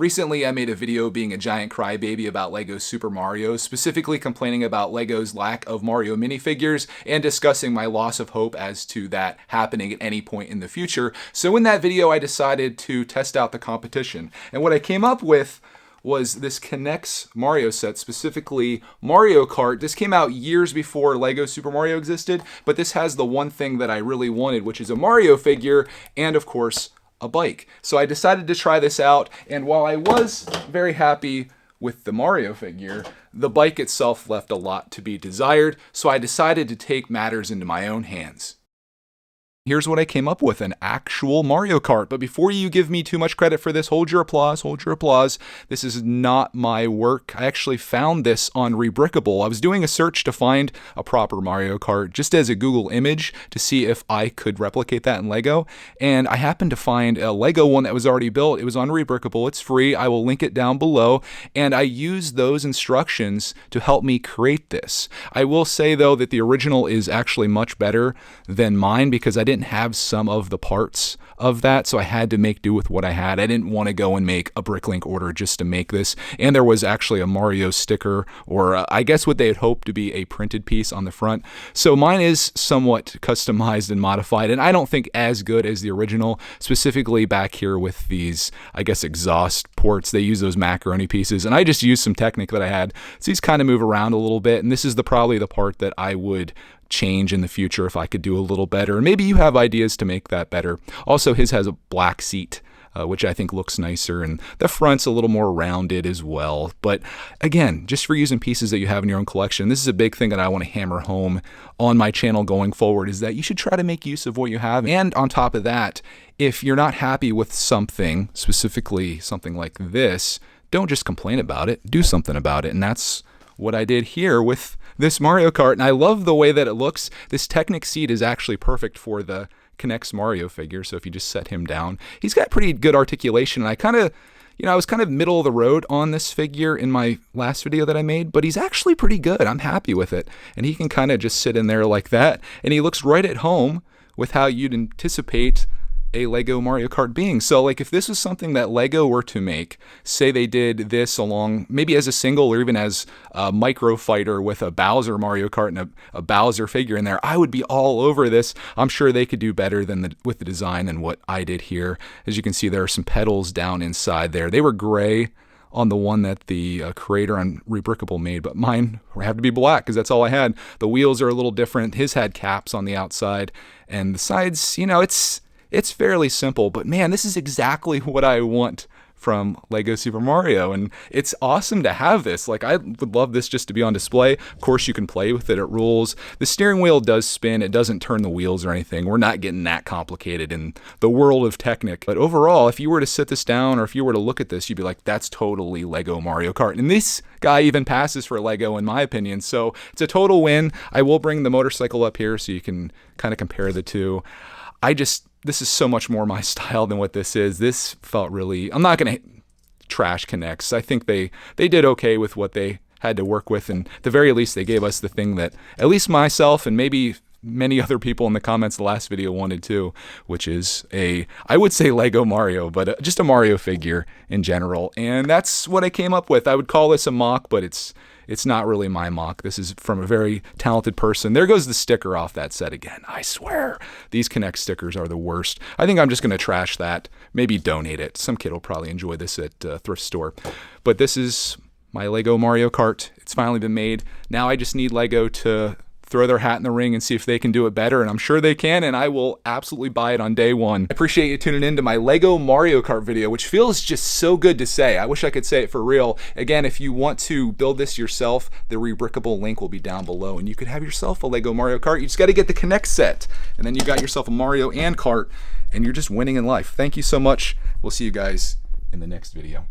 Recently, I made a video being a giant crybaby about LEGO Super Mario, specifically complaining about LEGO's lack of Mario minifigures and discussing my loss of hope as to that happening at any point in the future. So in that video, I decided to test out the competition. And what I came up with was this Knex Mario set, specifically Mario Kart. This came out years before LEGO Super Mario existed, but this has the one thing that I really wanted, which is a Mario figure and, of course, a bike. So I decided to try this out, and while I was very happy with the Mario figure, the bike itself left a lot to be desired, so I decided to take matters into my own hands. Here's what I came up with, an actual Mario Kart. But before you give me too much credit for this, hold your applause, hold your applause. This is not my work. I actually found this on Rebrickable. I was doing a search to find a proper Mario Kart just as a Google image to see if I could replicate that in LEGO. And I happened to find a LEGO one that was already built. It was on Rebrickable. It's free. I will link it down below. And I used those instructions to help me create this. I will say, though, that the original is actually much better than mine because I didn't have some of the parts of that, so I had to make do with what I had. I didn't want to go and make a bricklink order just to make this, and there was actually a Mario sticker, or I guess what they had hoped to be a printed piece on the front. So mine is somewhat customized and modified, and I don't think as good as the original, specifically back here with these, I guess, exhaust ports. They use those macaroni pieces, and I just used some Technic that I had. So these kind of move around a little bit, and this is probably the part that I would change in the future if I could do a little better. And maybe you have ideas to make that better. Also, his has a black seat, which I think looks nicer, and the front's a little more rounded as well. But again, just for using pieces that you have in your own collection, this is a big thing that I want to hammer home on my channel going forward, is that you should try to make use of what you have. And on top of that, if you're not happy with something, specifically something like this, don't just complain about it, do something about it. And that's what I did here with this Mario Kart, and I love the way that it looks. This Technic seat is actually perfect for the Knex Mario figure, so if you just set him down, he's got pretty good articulation, and I was kind of middle of the road on this figure in my last video that I made, but he's actually pretty good. I'm happy with it, and he can kind of just sit in there like that, and he looks right at home with how you'd anticipate a LEGO Mario Kart being. So like if this was something that LEGO were to make, say they did this along maybe as a single or even as a micro fighter with a Bowser Mario Kart and a Bowser figure in there, I would be all over this. I'm sure they could do better than with the design than what I did here. As you can see, there are some pedals down inside there. They were gray on the one that the creator on Rebrickable made, but mine have to be black because that's all I had. The wheels are a little different. His had caps on the outside, and the sides, it's fairly simple, but man, this is exactly what I want from LEGO Super Mario, and it's awesome to have this. Like, I would love this just to be on display. Of course, you can play with it, it rules. The steering wheel does spin, it doesn't turn the wheels or anything. We're not getting that complicated in the world of Technic. But overall, if you were to sit this down or if you were to look at this, you'd be like, that's totally LEGO Mario Kart. And this guy even passes for LEGO in my opinion, so it's a total win. I will bring the motorcycle up here so you can kind of compare the two. This is so much more my style than what this is. This felt really, I'm not going to trash Knex. I think they did okay with what they had to work with, and at the very least they gave us the thing that at least myself and maybe many other people in the comments the last video wanted too, which is I would say LEGO Mario, but just a Mario figure in general. And that's what I came up with. I would call this a mock, but it's not really my mock. This is from a very talented person. There goes the sticker off that set again. I swear, these Knex stickers are the worst. I think I'm just going to trash that, maybe donate it. Some kid will probably enjoy this at a thrift store. But this is my LEGO Mario Kart. It's finally been made. Now I just need LEGO to throw their hat in the ring and see if they can do it better, and I'm sure they can, and I will absolutely buy it on day one. I appreciate you tuning in to my LEGO Mario Kart video, which feels just so good to say. I wish I could say it for real. Again, if you want to build this yourself, the Rebrickable link will be down below, and you could have yourself a LEGO Mario Kart. You just got to get the Knex set, and then you got yourself a Mario and Kart, and you're just winning in life. Thank you so much. We'll see you guys in the next video.